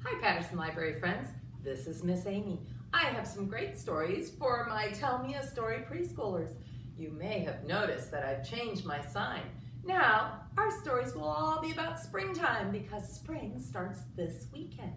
Hi Patterson Library friends, this is Miss Amy. I have some great stories for my Tell Me a Story preschoolers. You may have noticed that I've changed my sign. Now, our stories will all be about springtime because spring starts this weekend.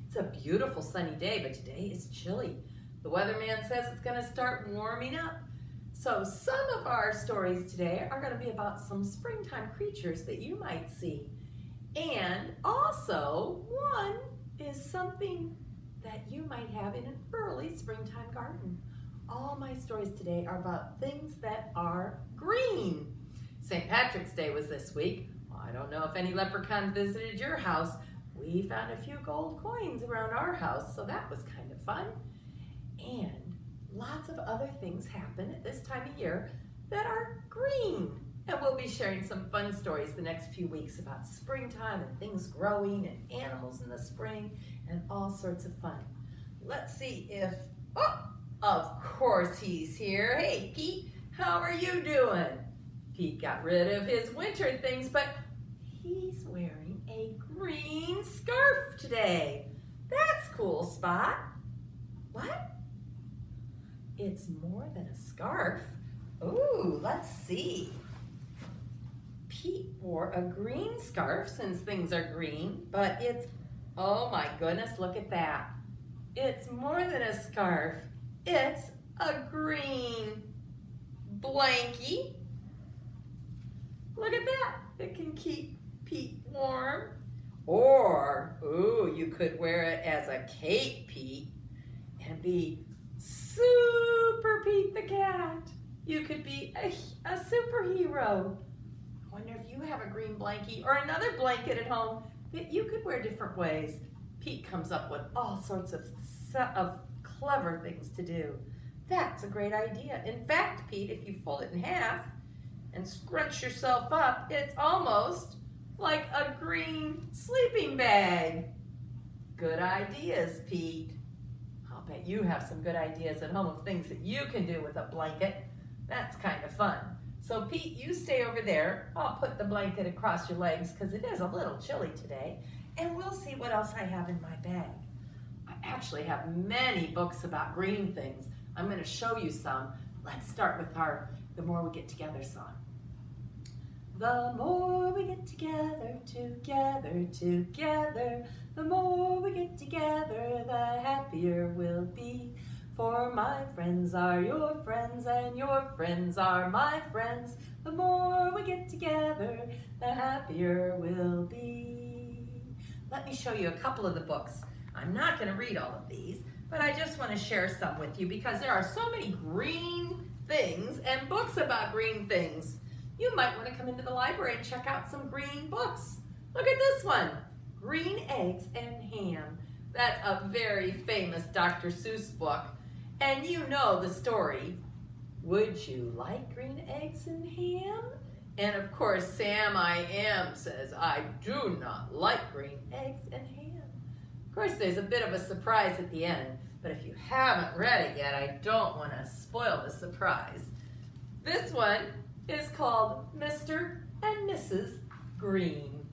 It's a beautiful sunny day, but today is chilly. The weatherman says it's going to start warming up. So some of our stories today are going to be about some springtime creatures that you might see. And also, one is something that you might have in an early springtime garden. All my stories today are about things that are green. St. Patrick's Day was this week. Well, I don't know if any leprechauns visited your house. We found a few gold coins around our house, so that was kind of fun. And lots of other things happen at this time of year that are green. And we'll be sharing some fun stories the next few weeks about springtime and things growing and animals in the spring and all sorts of fun. Let's see if, of course he's here. Hey Pete, how are you doing? Pete got rid of his winter things, but he's wearing a green scarf today. That's cool, Spot. What? It's more than a scarf. Ooh, let's see. Pete wore a green scarf since things are green, but it's, oh my goodness, look at that. It's more than a scarf. It's a green blankie. Look at that. It can keep Pete warm. Or, ooh, you could wear it as a cape, Pete, and be Super Pete the Cat. You could be a superhero. I wonder if you have a green blankie or another blanket at home that you could wear different ways. Pete comes up with all sorts of clever things to do. That's a great idea. In fact, Pete, if you fold it in half and scrunch yourself up, it's almost like a green sleeping bag. Good ideas, Pete. I'll bet you have some good ideas at home of things that you can do with a blanket. That's kind of fun. So Pete, you stay over there. I'll put the blanket across your legs because it is a little chilly today. And we'll see what else I have in my bag. I actually have many books about green things. I'm going to show you some. Let's start with our The More We Get Together song. The more we get together, together, the more we get together, the happier we'll be. For my friends are your friends and your friends are my friends. The more we get together, the happier we'll be. Let me show you a couple of the books. I'm not going to read all of these, but I just want to share some with you because there are so many green things and books about green things. You might want to come into the library and check out some green books. Look at this one, Green Eggs and Ham. That's a very famous Dr. Seuss book. And you know the story. Would you like green eggs and ham? And of course, Sam I Am says, I do not like green eggs and ham. Of course, there's a bit of a surprise at the end, but if you haven't read it yet, I don't want to spoil the surprise. This one is called Mr. and Mrs. Green.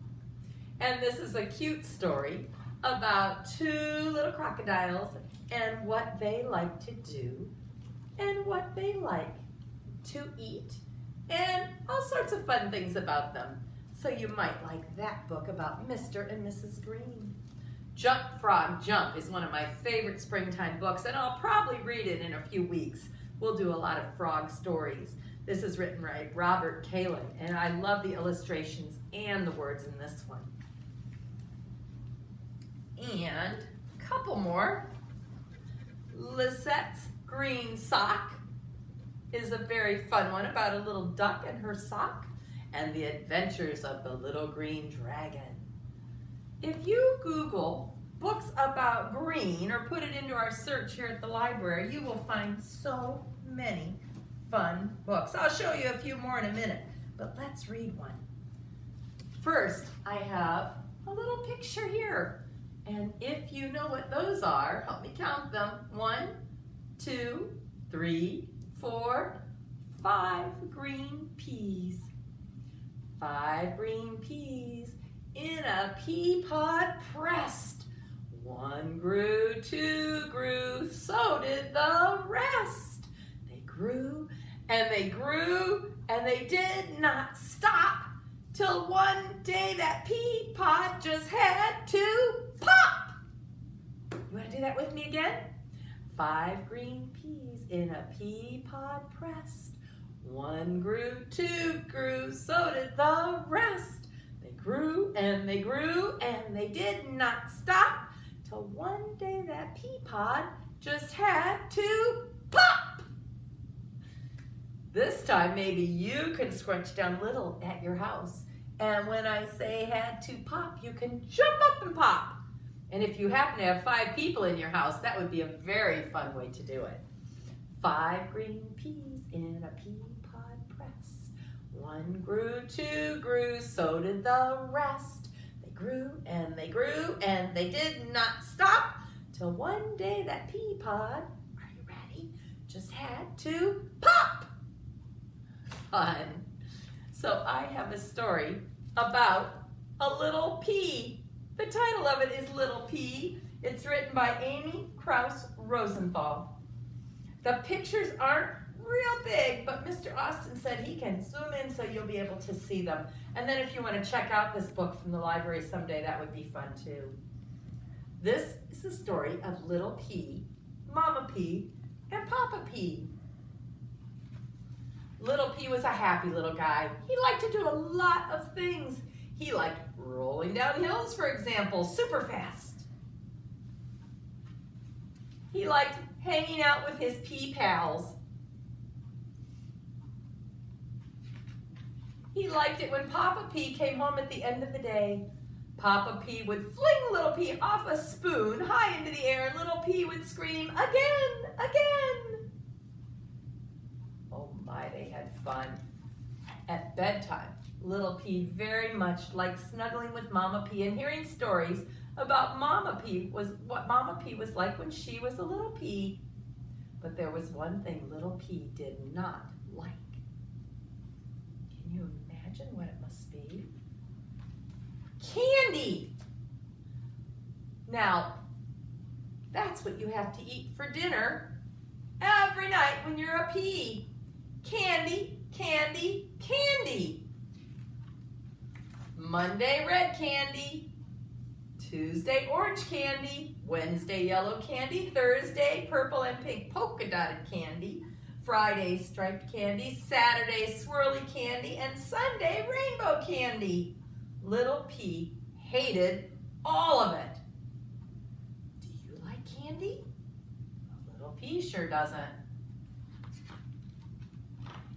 And this is a cute story about two little crocodiles and what they like to do and what they like to eat and all sorts of fun things about them. So you might like that book about Mr. and Mrs. Green. Jump Frog Jump is one of my favorite springtime books, and I'll probably read it in a few weeks. We'll do a lot of frog stories. This is written by Robert Kalin, and I love the illustrations and the words in this one. And a couple more. Lisette's Green Sock is a very fun one about a little duck and her sock and the adventures of the little green dragon. If you Google books about green or put it into our search here at the library, you will find so many fun books. I'll show you a few more in a minute, but let's read one. First, I have a little picture here. And if you know what those are, help me count them. 1, 2, 3, 4, 5 green peas. 5 green peas in a pea pod pressed. grew, two grew, so did the rest. They grew and they grew and they did not stop till one day that pea pod just had to pop. You want to do that with me again? 5 green peas in a pea pod pressed. 1 grew, 2 grew, so did the rest. They grew and they grew and they did not stop till one day that pea pod just had to pop. This time maybe you can scrunch down little at your house. And when I say had to pop, you can jump up and pop. And if you happen to have 5 people in your house, that would be a very fun way to do it. 5 green peas in a pea pod press. 1 grew, 2 grew, so did the rest. They grew and they grew and they did not stop till one day that pea pod, are you ready, just had to pop. Fun. So I have a story about a little pea. The title of it is Little Pea. It's written by Amy Krauss Rosenthal. The pictures aren't real big, but Mr. Austin said he can zoom in so you'll be able to see them. And then if you want to check out this book from the library someday, that would be fun too. This is the story of Little Pea, Mama Pea, and Papa Pea. Little Pea was a happy little guy. He liked to do a lot of things. He liked rolling down hills, for example, super fast. He liked hanging out with his pea pals. He liked it when Papa Pea came home at the end of the day. Papa Pea would fling Little Pea off a spoon high into the air, and Little Pea would scream, "Again, again!" Oh my, they had fun. At bedtime, Little Pea very much liked snuggling with Mama Pea and hearing stories about what Mama Pea was like when she was a little pea. But there was one thing Little Pea did not like. Can you imagine what it must be? Candy! Now, that's what you have to eat for dinner every night when you're a pea. Candy, candy, candy. Monday, red candy. Tuesday, orange candy. Wednesday, yellow candy. Thursday, purple and pink polka dotted candy. Friday, striped candy. Saturday, swirly candy. And Sunday, rainbow candy. Little Pea hated all of it. Do you like candy? Little Pea sure doesn't.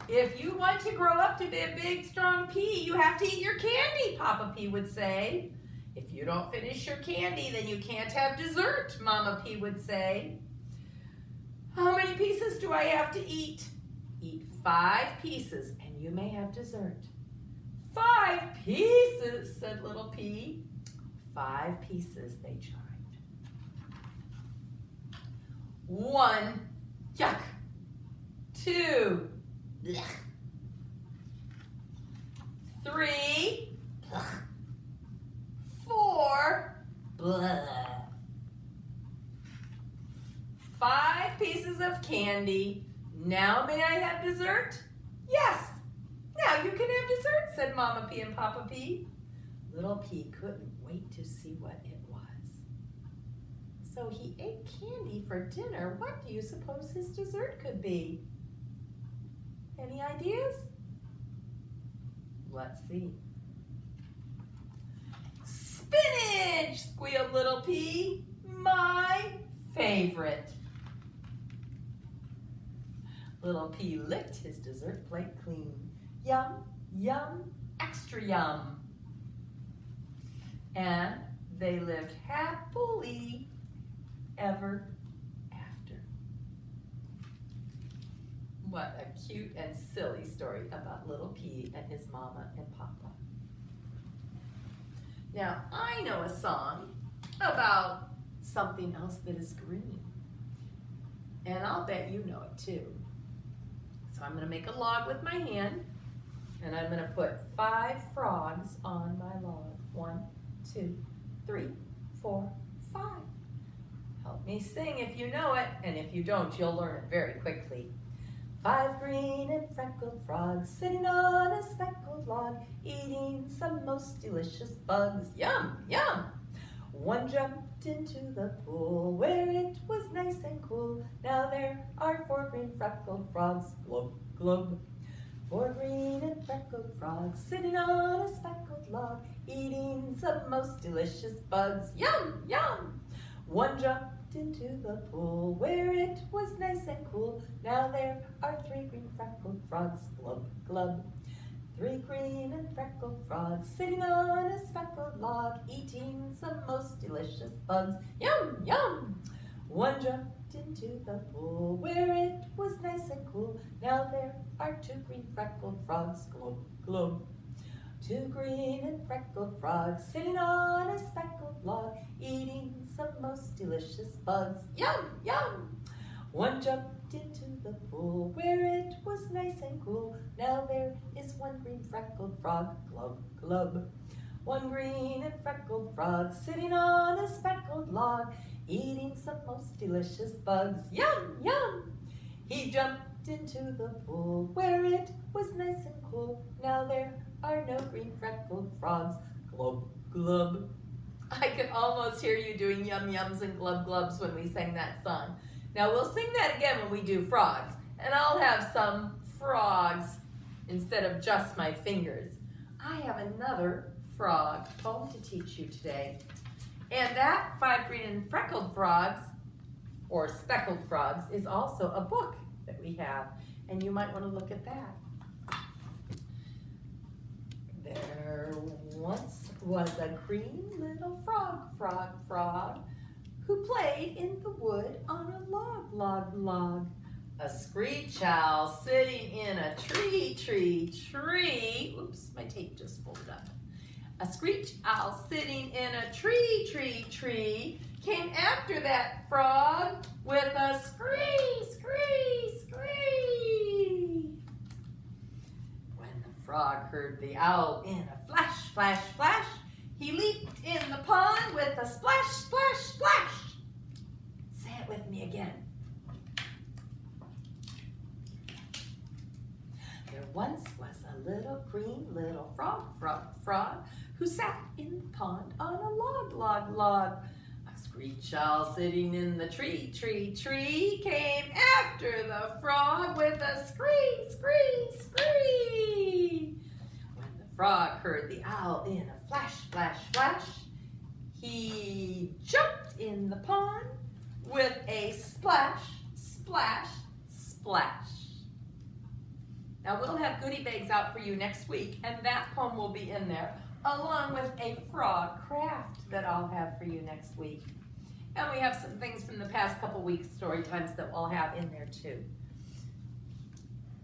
If you want to grow up to be a big, strong pea, you have to eat your candy, Papa Pea would say. If you don't finish your candy, then you can't have dessert, Mama Pea would say. How many pieces do I have to eat? Eat 5 pieces and you may have dessert. 5 pieces, said Little Pea. 5 pieces, they chimed. 1, yuck. 2, blech. 3, blech. 4, blech. 5 pieces of candy. Now may I have dessert? Yes. Now you can have dessert, said Mama Pea and Papa Pea. Little Pea couldn't wait to see what it was. So he ate candy for dinner. What do you suppose his dessert could be? Any ideas? Let's see. Spinach, squealed Little Pea. My favorite. Little Pea licked his dessert plate clean. Yum, yum, extra yum. And they lived happily ever after. What a cute and silly story about Little Pea and his mama and papa. Now, I know a song about something else that is green. And I'll bet you know it too. So I'm going to make a log with my hand, and I'm going to put 5 frogs on my log. 1, 2, 3, 4, 5. me sing if you know it, and if you don't, you'll learn it very quickly. 5 green and freckled frogs sitting on a speckled log, eating some most delicious bugs. Yum, yum! One jumped into the pool where it was nice and cool. Now there are 4 green freckled frogs, glub, glub. 4 green and freckled frogs sitting on a speckled log, eating some most delicious bugs. Yum, yum! One jumped into the pool where it was nice and cool. Now there are 3 green freckled frogs, glub, glub. 3 green and freckled frogs sitting on a speckled log, eating some most delicious bugs. Yum, yum! One jumped into the pool where it was nice and cool. Now there are 2 green freckled frogs, glub, glub. 2 green and freckled frogs sitting on a speckled log, eating some most delicious bugs. Yum, yum! One jumped into the pool where it was nice and cool. Now there is 1 green freckled frog, glub, glub. 1 green and freckled frog sitting on a speckled log, eating some most delicious bugs. Yum, yum! He jumped into the pool where it was nice and cool. Now there are no green freckled frogs, glub, glub. I could almost hear you doing yum yums and glub glubs when we sang that song. Now we'll sing that again when we do frogs, and I'll have some frogs instead of just my fingers. I have another frog poem to teach you today. And that 5 green and freckled frogs, or speckled frogs, is also a book that we have, and you might want to look at that. There once was a green little frog, who played in the wood on a log. A screech owl sitting in a tree. Oops, my tape just folded up. A screech owl sitting in a tree came after that frog with a scree. When the frog heard the owl in a flash, he leaped in the pond with a splash. Say it with me again. There once was a little green little frog, who sat in the pond on a log. A screech owl sitting in the tree came after the frog with a scree. When the frog heard the owl in a flash, he jumped in the pond with a splash. Now we'll have goodie bags out for you next week, and that poem will be in there, along with a frog craft that I'll have for you next week. And we have some things from the past couple weeks' story times that we'll have in there too.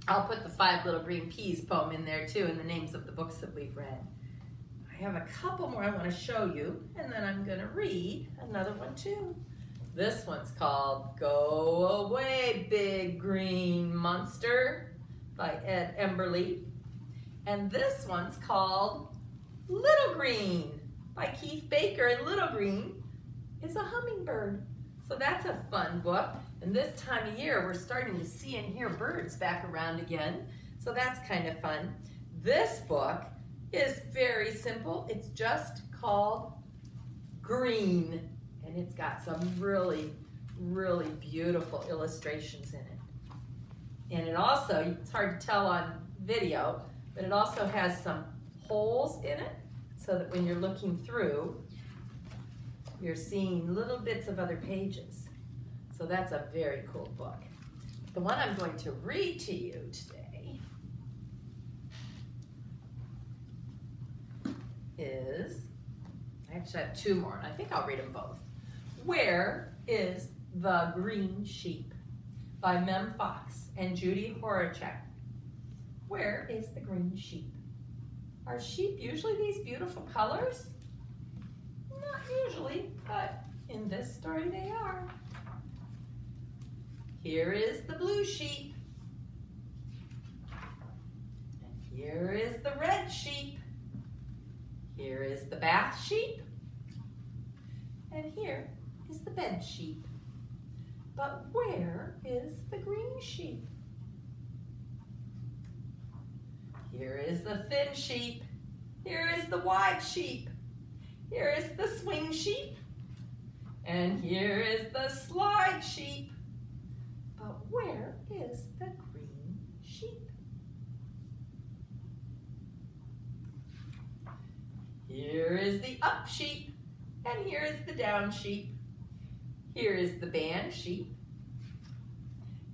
I'll put the 5 Little Green Peas poem in there too, and the names of the books that we've read. I have a couple more I want to show you, and then I'm going to read another one too. This one's called Go Away, Big Green Monster by Ed Emberley. And this one's called Little Green by Keith Baker. And Little Green is a hummingbird. So that's a fun book. And this time of year, we're starting to see and hear birds back around again. So that's kind of fun. This book is very simple. It's just called Green. And it's got some really beautiful illustrations in it. And it also, it's hard to tell on video, but it also has some holes in it so that when you're looking through, you're seeing little bits of other pages. So that's a very cool book. The one I'm going to read to you today is, I actually have 2 more, and I think I'll read them both. Where is the Green Sheep by Mem Fox and Judy Horacek. Where is the green sheep? Are sheep usually these beautiful colors? Not usually, but in this story they are. Here is the blue sheep. And here is the red sheep. Here is the bath sheep. And here is the bed sheep. But where is the green sheep? Here is the thin sheep. Here is the wide sheep. Here is the swing sheep. And here is the slide sheep. But where is the green sheep? Here is the up sheep, and here is the down sheep. Here is the band sheep,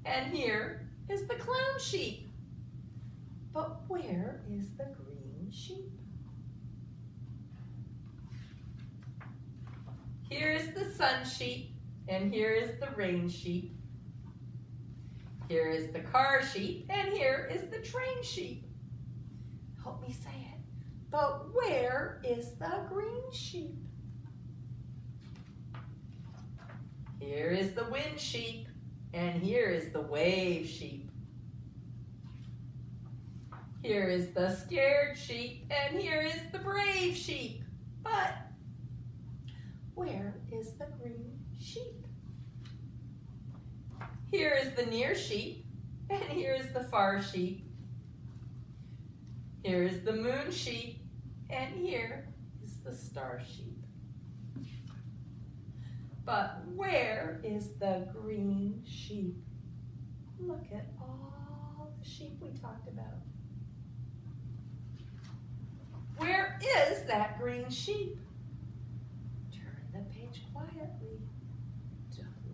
and here is the clown sheep. But where is the green sheep? Here is the sun sheep, and here is the rain sheep. Here is the car sheep, and here is the train sheep. Help me say it. But where is the green sheep? Here is the wind sheep, and here is the wave sheep. Here is the scared sheep, and here is the brave sheep. But where is the green sheep? Here is the near sheep, and here is the far sheep. Here is the moon sheep, and here is the star sheep. But where is the green sheep? Look at all the sheep we talked about. Where is that green sheep? Turn the page quietly.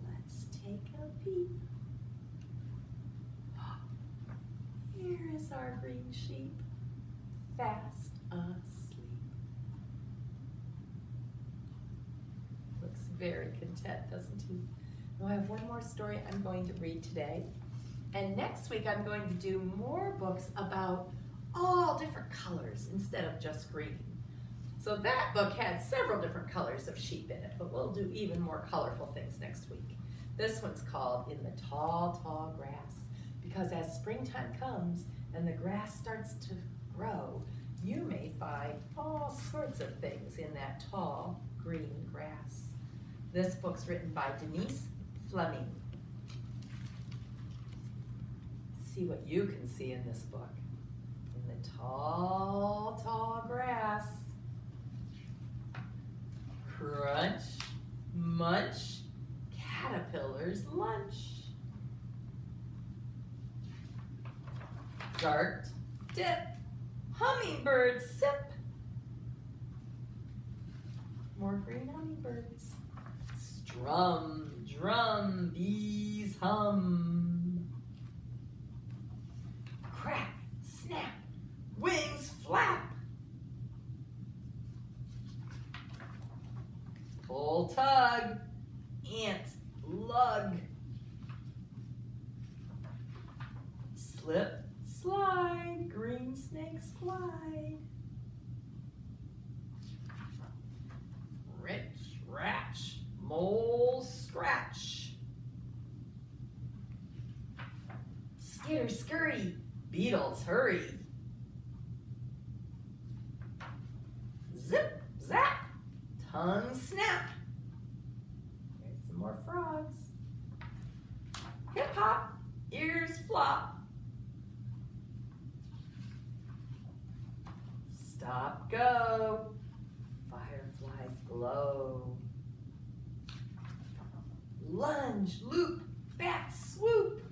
Let's take a peep. Here is our green sheep, fast asleep. Looks very content, doesn't he? Now I have one more story I'm going to read today. And next week I'm going to do more books about all different colors instead of just green. So that book had several different colors of sheep in it, but we'll do even more colorful things next week. This one's called In the Tall, Tall Grass, because as springtime comes and the grass starts to grow, you may find all sorts of things in that tall green grass. This book's written by Denise Fleming. See what you can see in this book. In the tall, tall grass, crunch, munch, caterpillars lunch. Dart, dip, hummingbird sip. More green hummingbirds. Strum, drum, bees hum. Crack, snap, wings flap. Pull, tug, ants lug. Slip, slide, green snakes glide. Rich, ratch, mole scratch. Skitter, scurry, beetles hurry. Zip, zap, tongue snap. There's some more frogs. Hip hop, ears flop. Stop, go, fireflies glow. Lunge, loop, bat swoop.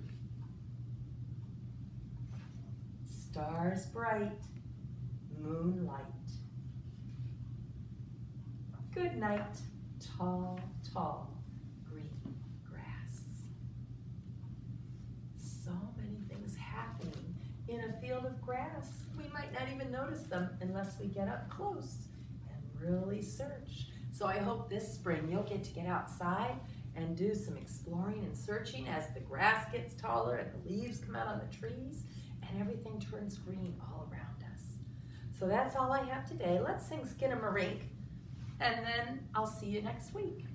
Stars bright, moonlight. Good night, tall, tall, green grass. So many things happening in a field of grass. We might not even notice them unless we get up close and really search. So I hope this spring you'll get to get outside and do some exploring and searching as the grass gets taller and the leaves come out on the trees and everything turns green all around us. So that's all I have today. Let's sing Skinnamarink, and then I'll see you next week.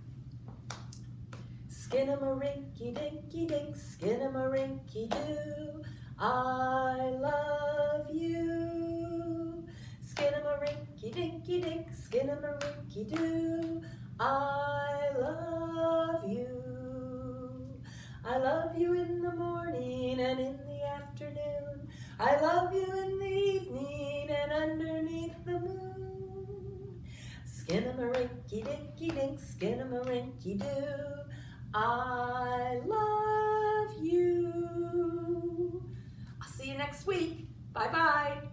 Skinnamarinky-dinky-dink, skinnamarinky-doo, I love you. Skinnamarinky-dinky-dink, skinnamarinky-doo, I love you. afternoon. I love you in the evening and underneath the moon. Skin-a-ma-rinky-dinky-dink, skin-a-ma-rinky-doo. I love you. I'll see you next week. Bye-bye.